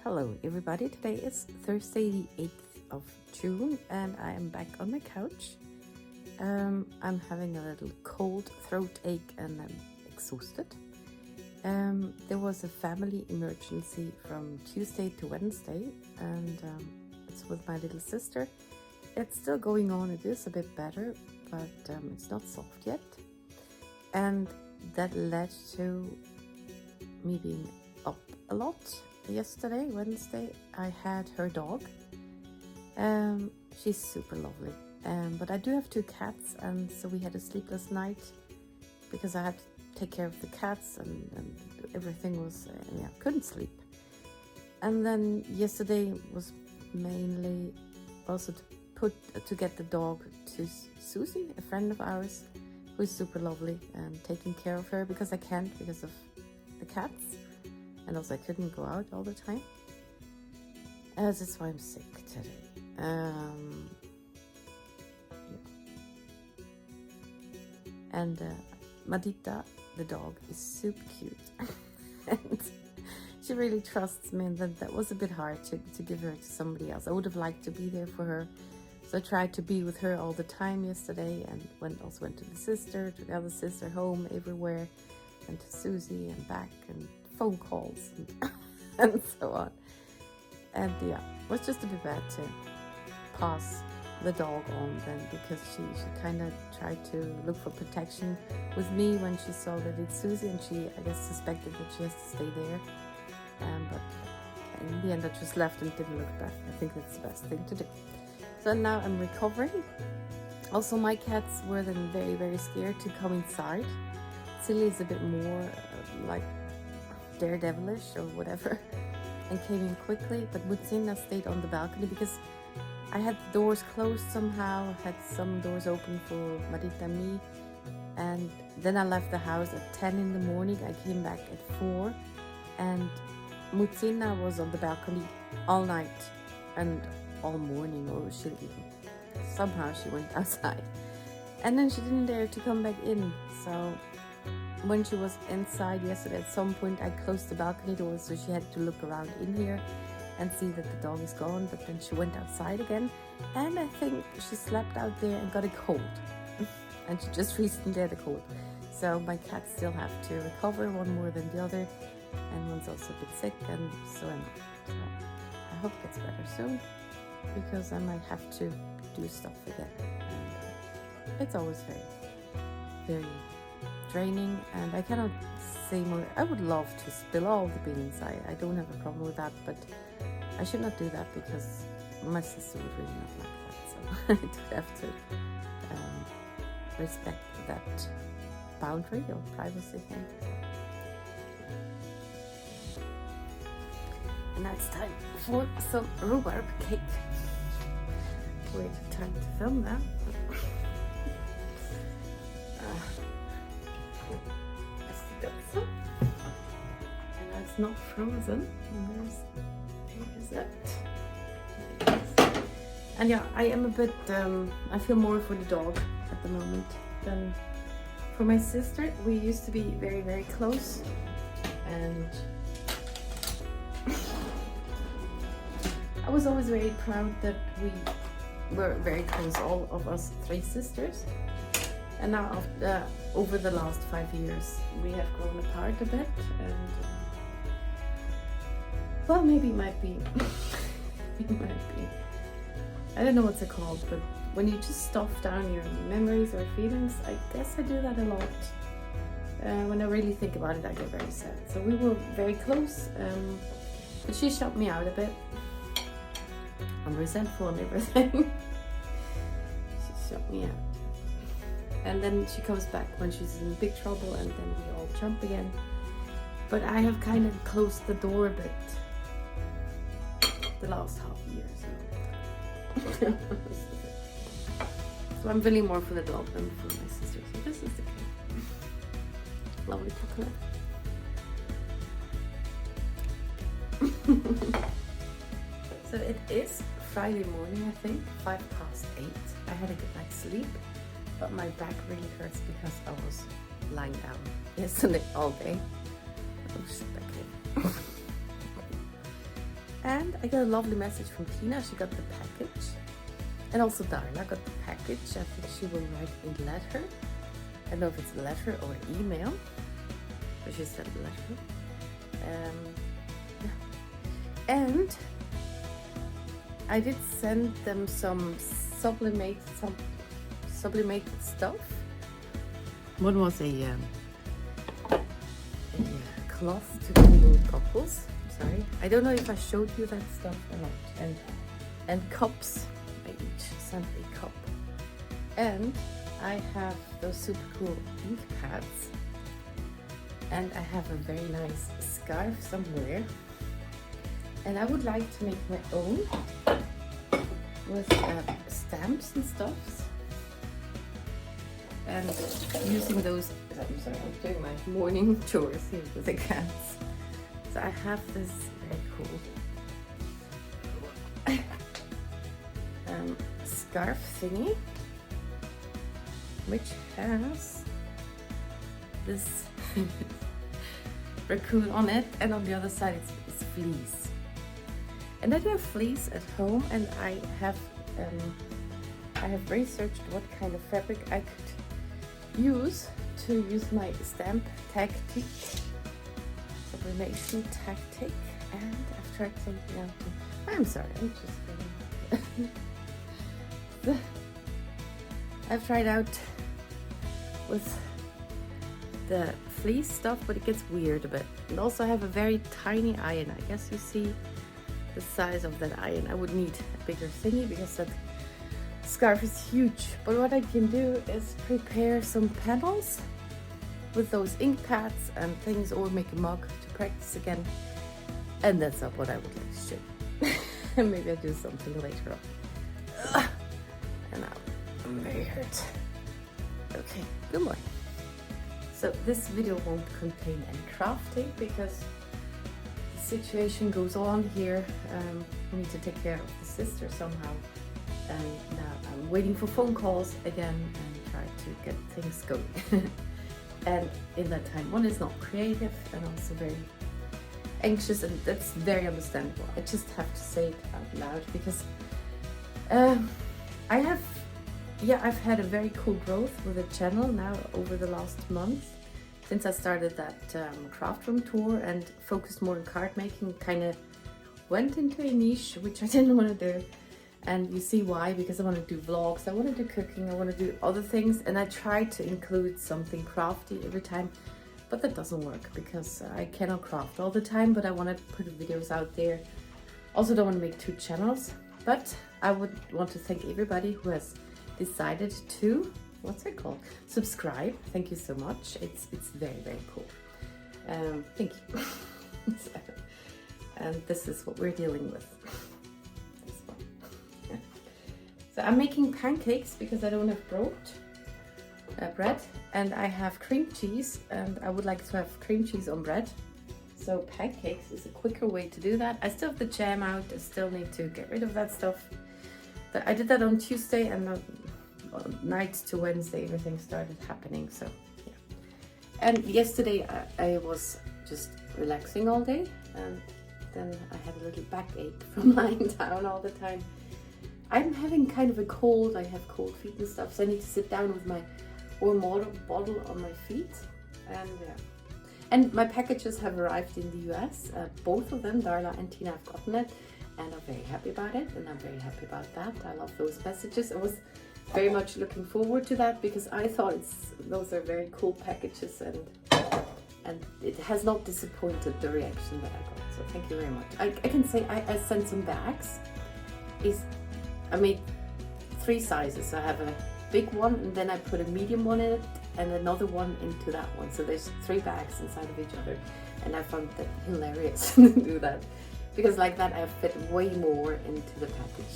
Hello everybody, today is Thursday the 8th of June and I am back on my couch. I'm having a little cold throat ache and I'm exhausted. There was a family emergency from Tuesday to Wednesday and it's with my little sister. It's still going on, it is a bit better, but it's not soft yet. And that led to me being up a lot. Yesterday, Wednesday, I had her dog. She's super lovely. But I do have two cats, and so we had a sleepless night because I had to take care of the cats and everything was, couldn't sleep. And then yesterday was mainly also to get the dog to Susie, a friend of ours, who's super lovely, and taking care of her because I can't because of the cats. And also I couldn't go out all the time. That's why I'm sick today. And Madita, the dog, is super cute. And she really trusts me, and that was a bit hard to give her to somebody else. I would have liked to be there for her. So I tried to be with her all the time yesterday, and also went to the other sister, home, everywhere, and to Susie and back, and phone calls and so on. And yeah, it was just a bit bad to pass the dog on then, because she kind of tried to look for protection with me when she saw that it's Susie, and she, I guess, suspected that she has to stay there. But in the end I just left and didn't look back. I think that's the best thing to do. So now I'm recovering. Also, my cats were then very, very scared to come inside. Silly is a bit more like daredevilish or whatever, and came in quickly, but Mutsina stayed on the balcony because I had the doors closed somehow, had some doors open for Marita and me, and then I left the house at 10 in the morning. I came back at 4, and Mutsina was on the balcony all night and all morning, or somehow she went outside, and then she didn't dare to come back in. So when she was inside yesterday, at some point I closed the balcony door, so she had to look around in here and see that the dog is gone. But then she went outside again, and I think she slept out there and got a cold. And she just recently had a cold. So my cats still have to recover, one more than the other, and one's also a bit sick, and so am I. So I hope it gets better soon, because I might have to do stuff again. And it's always very, very draining, and I cannot say more. I would love to spill all the beans. I don't have a problem with that, but I should not do that because my sister would really not like that. So I do have to respect that boundary or privacy thing. And now it's time for some rhubarb cake. Weird time to film that. And that's not frozen. There's that. And yeah, I am a bit, I feel more for the dog at the moment than for my sister. We used to be very, very close, and I was always very proud that we were very close, all of us 3 sisters. And now, over the last 5 years, we have grown apart a bit, and well, maybe it might be, I don't know what's it called, but when you just stuff down your memories or feelings, I guess I do that a lot. When I really think about it, I get very sad. So we were very close, but she shut me out a bit. I'm resentful and everything. She shut me out. And then she comes back when she's in big trouble, and then we all jump again. But I have kind of closed the door a bit the last half year. So I'm really more for the dog than for my sister. So this is the cake. Lovely chocolate. So it is Friday morning, I think, 8:05. I had a good night's sleep. But my back really hurts because I was lying down yesterday all day. Oh, sit back here. And I got a lovely message from Tina. She got the package. And also Darla got the package. I think she will write a letter. I don't know if it's a letter or an email. But she sent a letter. Yeah. And I did send them some sublimated stuff. One was a cloth to clean couples. Sorry, I don't know if I showed you that stuff or not. And cups. I each sent a cup. And I have those super cool ink pads. And I have a very nice scarf somewhere. And I would like to make my own with stamps and stuff. And using those, I'm sorry, I'm doing my morning chores here with the cats. So I have this very cool scarf thingy, which has this raccoon on it, and on the other side it's fleece. And I do have fleece at home, and I have researched what kind of fabric I could use to use my stamp tactic, sublimation tactic, and I've tried something out. I'm sorry, I'm just going. I've tried out with the fleece stuff, but it gets weird a bit. And also I have a very tiny iron. I guess you see the size of that iron. I would need a bigger thingy because that scarf is huge. But what I can do is prepare some panels with those ink pads and things, or make a mug to practice again. And that's not what I would like to show. And maybe I'll do something later on. And now I'm very hurt. Okay, good morning. So this video won't contain any crafting because the situation goes on here. We need to take care of the sister somehow. And now I'm waiting for phone calls again and try to get things going. And in that time, one is not creative and also very anxious, and that's very understandable. I just have to say it out loud because I've had a very cool growth with the channel now over the last month since I started that craft room tour and focused more on card making. Kind of went into a niche which I didn't want to do, and you see why, because I want to do vlogs, I want to do cooking, I want to do other things, and I try to include something crafty every time, but that doesn't work because I cannot craft all the time. But I want to put videos out there. Also don't want to make 2 channels, but I would want to thank everybody who has decided to, what's it called, subscribe. Thank you so much. It's very, very cool. Thank you. And this is what we're dealing with. This one. So I'm making pancakes because I don't have bread, and I have cream cheese, and I would like to have cream cheese on bread. So pancakes is a quicker way to do that. I still have the jam out. I still need to get rid of that stuff. But I did that on Tuesday, and on night to Wednesday everything started happening. So yeah. And yesterday I was just relaxing all day, and then I had a little backache from lying down all the time. I'm having kind of a cold. I have cold feet and stuff, so I need to sit down with my Maur bottle on my feet. And yeah. And my packages have arrived in the US. Both of them, Darla and Tina, have gotten it, and I'm very happy about it, and I'm very happy about that. I love those messages. I was very much looking forward to that because I thought those are very cool packages, and it has not disappointed the reaction that I got. So thank you very much. I can say I sent some bags. I made 3 sizes. So I have a big one, and then I put a medium one in it, and another one into that one. So there's 3 bags inside of each other, and I found that hilarious to do that because like that I fit way more into the package.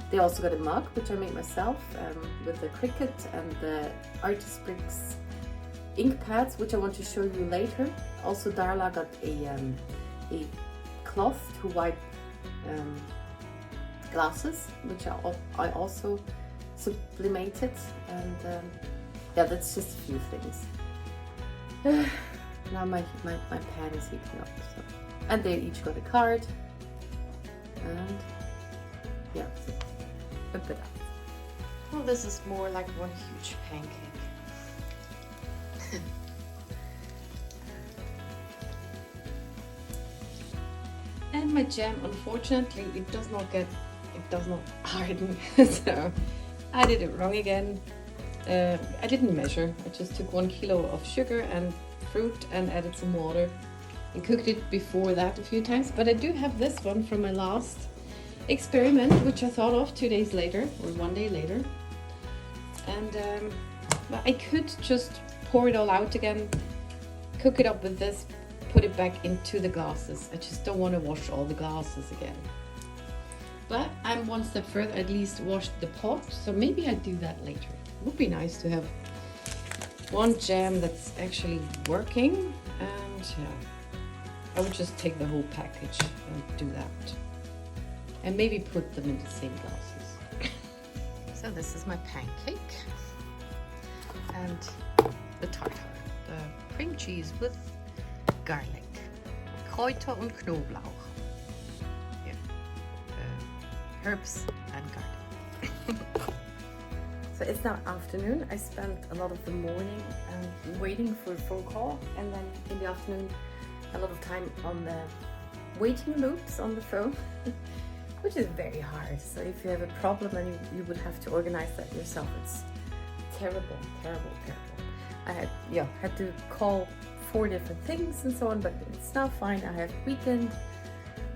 They also got a mug which I made myself with the cricket and the Artist Bricks ink pads, which I want to show you later. Also Darla got a cloth to wipe glasses, which I also sublimated, and yeah, that's just a few things. Now my pan is heating up, so. And they each got a card, and yeah, so a bit out. Well, this is more like one huge pancake. And my jam, unfortunately, it does not harden. So I did it wrong again. I didn't measure. I just took 1 kilo of sugar and fruit and added some water and cooked it before that a few times. But I do have this one from my last experiment, which I thought of 2 days later or 1 day later. And I could just pour it all out again, cook it up with this, put it back into the glasses. I just don't want to wash all the glasses again. But I'm one step further, at least washed the pot, so maybe I do that later. It would be nice to have one jam that's actually working, and yeah, I would just take the whole package and do that. And maybe put them in the same glasses. So this is my pancake and the tartar, the cream cheese with garlic, Kräuter und Knoblauch. Yeah. Herbs and garlic. So it's now afternoon. I spent a lot of the morning waiting for a phone call, and then in the afternoon a lot of time on the waiting loops on the phone, which is very hard. So if you have a problem and you would have to organize that yourself, it's terrible, terrible, terrible. I had to call 4 different things and so on, but it's now fine. I have weekend.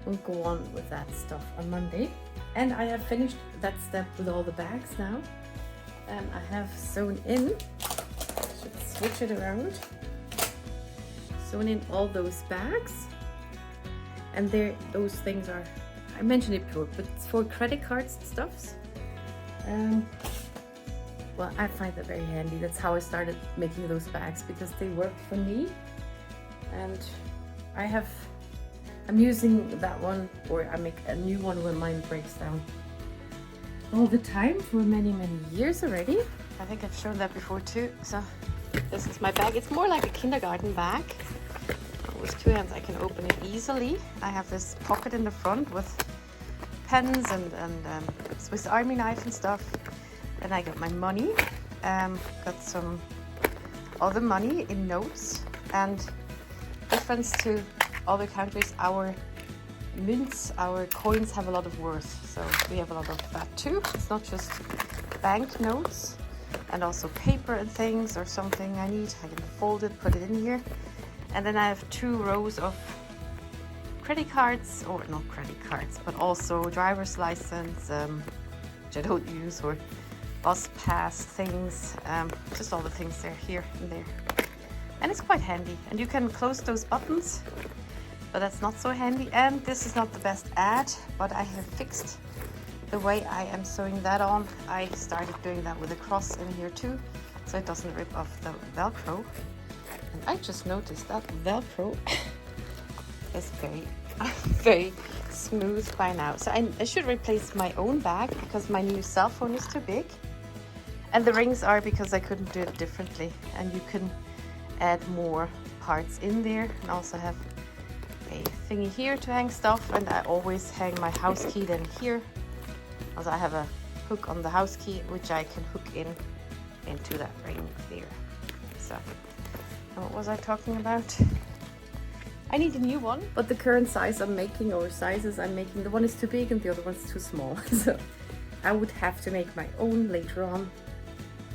We'll go on with that stuff on Monday. And I have finished that step with all the bags now. And I have sewn in, should switch it around, sewn in all those bags. And those things are, I mentioned it before, but it's for credit cards and stuffs. Well, I find that very handy. That's how I started making those bags, because they work for me. And I'm using that one, or I make a new one when mine breaks down all the time for many, many years already. I think I've shown that before too. So this is my bag. It's more like a kindergarten bag. With 2 hands I can open it easily. I have this pocket in the front with pens and Swiss Army knife and stuff. Then I got my money. Got some other money in notes. And difference to other countries, our mints, our coins have a lot of worth, so we have a lot of that too. It's not just bank notes, and also paper and things or something I need. I can fold it, put it in here. And then I have 2 rows of credit cards, or not credit cards, but also driver's license, which I don't use, or bus pass things, just all the things there, here and there. And it's quite handy, and you can close those buttons, but that's not so handy. And this is not the best ad, but I have fixed the way I am sewing that on. I started doing that with a cross in here too, so it doesn't rip off the Velcro. And I just noticed that Velcro is very, very smooth by now. So I should replace my own bag, because my new cell phone is too big. And the rings are because I couldn't do it differently. And you can add more parts in there, and also have a thingy here to hang stuff, and I always hang my house key then here. Also I have a hook on the house key which I can hook into that ring there. So what was I talking about? I need a new one, but the current size I'm making, or sizes I'm making, the one is too big and the other one's too small. So I would have to make my own later on.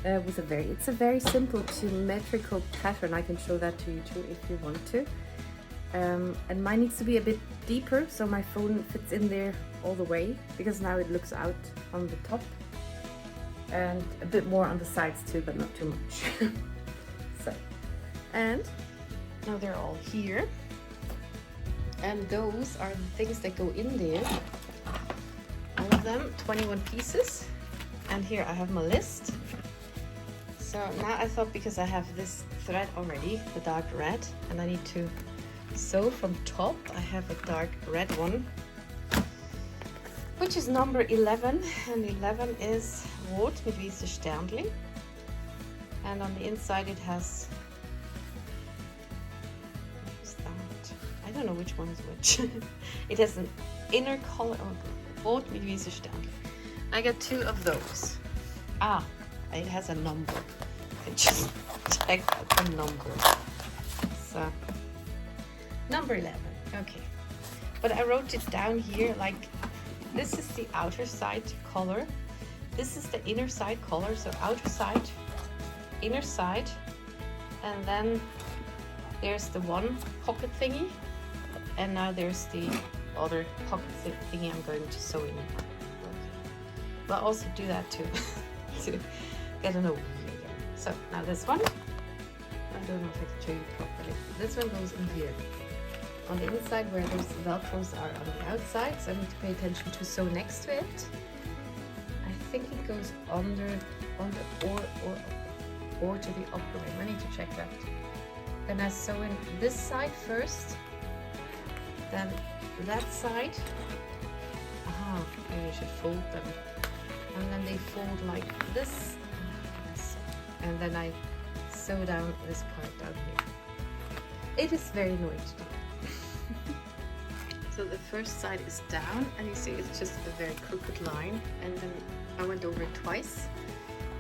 It's a very simple geometrical pattern. I can show that to you too if you want to. And mine needs to be a bit deeper, so my phone fits in there all the way, because now it looks out on the top, and a bit more on the sides too, but not too much. So, and now they're all here, and those are the things that go in there. All of them, 21 pieces. And here I have my list. So now I thought, because I have this thread already, the dark red, and I need to sew from top, I have a dark red one, which is number 11, and 11 is Rot mit weiße Sternli, and on the inside it has, what is that? I don't know which one is which. It has inner collar. Rot mit weißen Sternchen. I got 2 of those. Ah, it has a number. I just checked the number. So, number 11. Okay. But I wrote it down here like this is the outer side color. This is the inner side color. So outer side, inner side, and then there's the one pocket thingy, and now there's the other pocket thingy I'm going to sew in. Okay. But I'll also do that too to get an overview again. So now this one, I don't know if I can show you properly. This one goes in here on the inside where those velcros are on the outside, so I need to pay attention to sew next to it. I think it goes under or to the upper rim. I need to check that. Then I sew in this side first, then that side. Aha, maybe I should fold them. And then they fold like this. And then I sew down this part down here. It is very annoying to do. So the first side is down, and you see it's just a very crooked line, and then I went over it twice,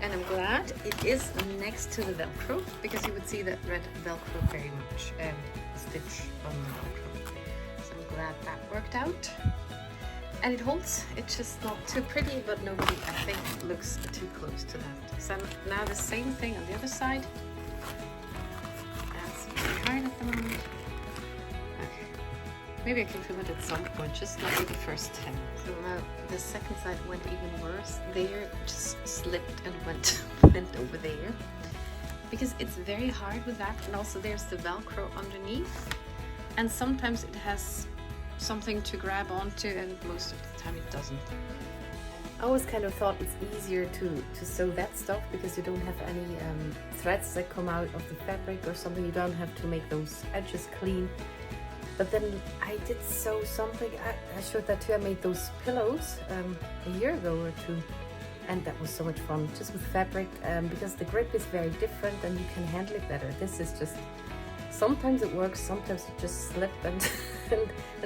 and I'm glad it is next to the Velcro, because you would see that red Velcro very much, and stitch on the Velcro. So I'm glad that worked out, and it holds. It's just not too pretty, but nobody, I think, looks too close to that. So now the same thing on the other side. That's very hard at the moment. Maybe I can film it at some point, just not with the first 10. So now the second side went even worse. There just slipped and went over there. Because it's very hard with that, and also there's the Velcro underneath. And sometimes it has something to grab onto, and most of the time it doesn't. I always kind of thought it's easier to sew that stuff because you don't have any threads that come out of the fabric or something. You don't have to make those edges clean. But then I did sew something, I showed that too, I made those pillows a year ago or 2, and that was so much fun, just with fabric, because the grip is very different and you can handle it better. This is just, sometimes it works, sometimes it just slip, and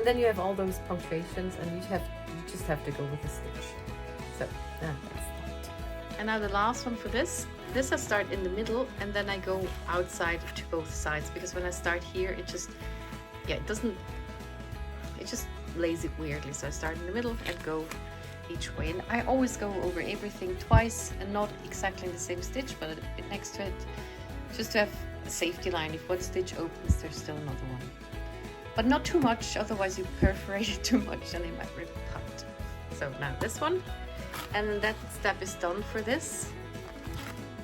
then you have all those punctuations, and you just have to go with the stitch. So that's that. And now the last one for this I start in the middle, and then I go outside to both sides, because when I start here, it just lays it weirdly. So I start in the middle and go each way. And I always go over everything twice, and not exactly in the same stitch, but a bit next to it, just to have a safety line. If one stitch opens, there's still another one. But not too much, otherwise you perforate it too much and it might rip apart. So now this one, and that step is done for this.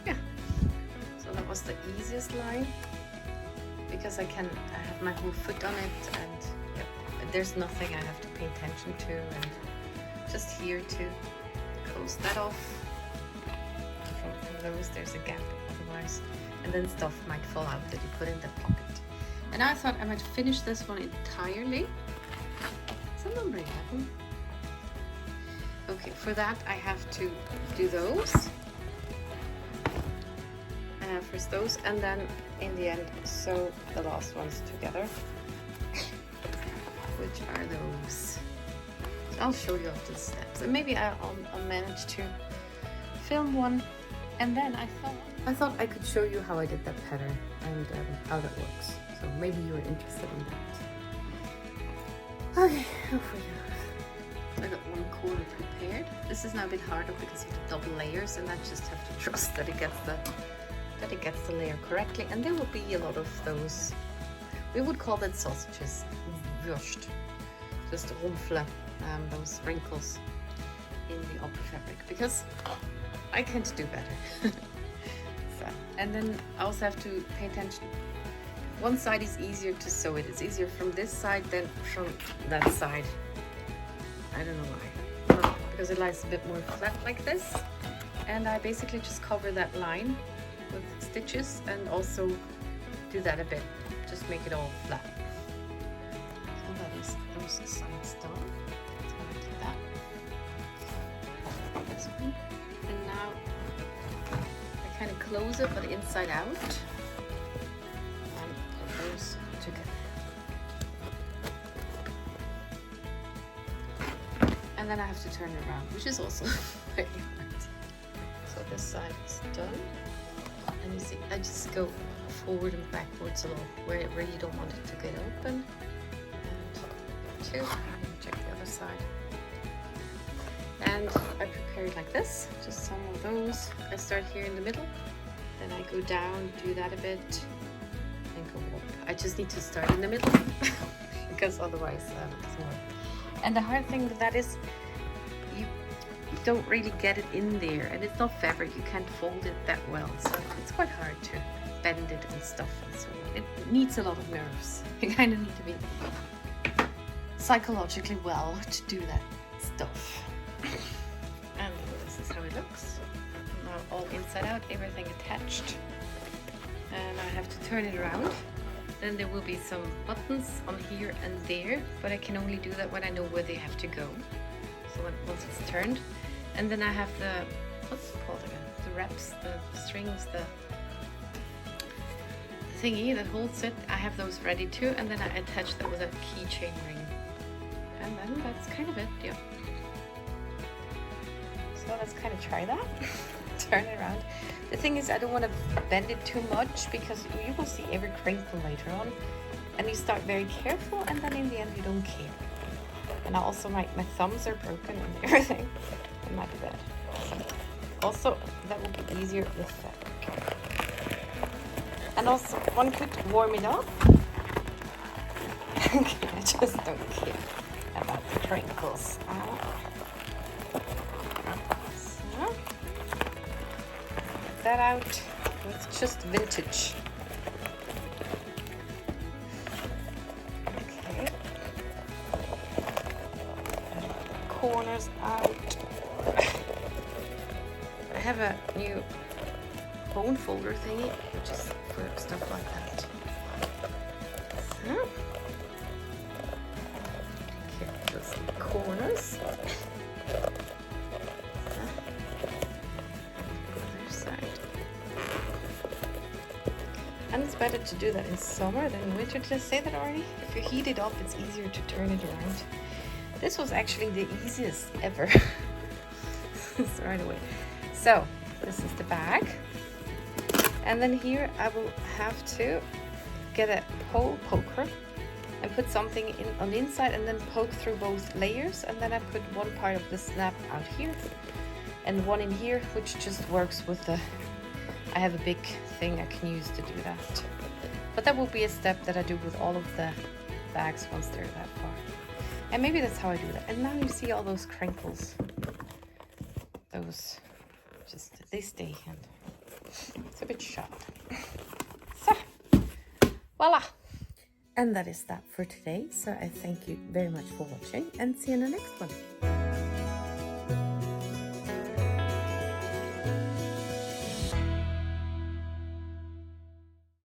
Yeah. So that was the easiest line, because I have my whole foot on it, and yeah, there's nothing I have to pay attention to, and just here to close that off. From those there's a gap otherwise, and then stuff might fall out that you put in the pocket. And I thought I might finish this one entirely. It's a number 11. Okay, for that I have to do those. First those, and then in the end sew the last ones together. Which are those? So I'll show you after the steps, and maybe I'll manage to film one. And then I thought I could show you how I did that pattern and how that works. So maybe you're interested in that. Okay, off we go. I got one corner prepared. This is now a bit harder because of the double layers, and I just have to trust that it gets the layer correctly. And there will be a lot of those, we would call that sausages, Wurst, just Rumpfle, those wrinkles in the upper fabric, because I can't do better. So, and then I also have to pay attention. One side is easier to sew it. It's easier from this side than from that side. I don't know why. Because it lies a bit more flat like this. And I basically just cover that line with stitches, and also do that a bit. Just make it all flat. So that is those sides done. So I'm gonna do that. This one. And now I kind of close it, but inside out. And put those together. And then I have to turn it around, which is also very hard. So this side is done. And you see, I just go forward and backwards a lot, wherever you don't want it to get open. And two, check the other side. And I prepare it like this, just some of those. I start here in the middle, then I go down, do that a bit, and go up. I just need to start in the middle, because otherwise it doesn't work. And the hard thing with that is, you don't really get it in there, and it's not fabric, you can't fold it that well, so it's quite hard to bend it and stuff and so on. It needs a lot of nerves. You kind of need to be psychologically well to do that stuff. And this is how it looks. Now all inside out, everything attached. And I have to turn it around. Then there will be some buttons on here and there, but I can only do that when I know where they have to go. So once it's turned. And then I have the, what's it called again? The wraps, the strings, the thingy that holds it. I have those ready too, and then I attach that with a keychain ring. And then that's kind of it, yeah. So let's kind of try that. Turn it around. The thing is, I don't want to bend it too much, because you will see every crinkle later on, and you start very careful, and then in the end you don't care. And also my thumbs are broken and everything. It might be bad. Also, that will be easier with fabric. And also, one could warm it up. Okay, I just don't care about the crinkles. So, get that out. It's just vintage. Okay. Corners out. I have a new bone folder thingy, which is for stuff like that. So, here are some corners. Other side. And it's better to do that in summer than in winter. Did I say that already? If you heat it up, it's easier to turn it around. This was actually the easiest ever. Right away. So, this is the bag. And then here I will have to get a hole poker and put something in on the inside, and then poke through both layers. And then I put one part of the snap out here and one in here, which just works with the, I have a big thing I can use to do that. But that will be a step that I do with all of the bags once they're that far. And maybe that's how I do that. And now you see all those crinkles. Those just, they stay in. It's a bit sharp. So, voila! And that is that for today. So I thank you very much for watching, and see you in the next one.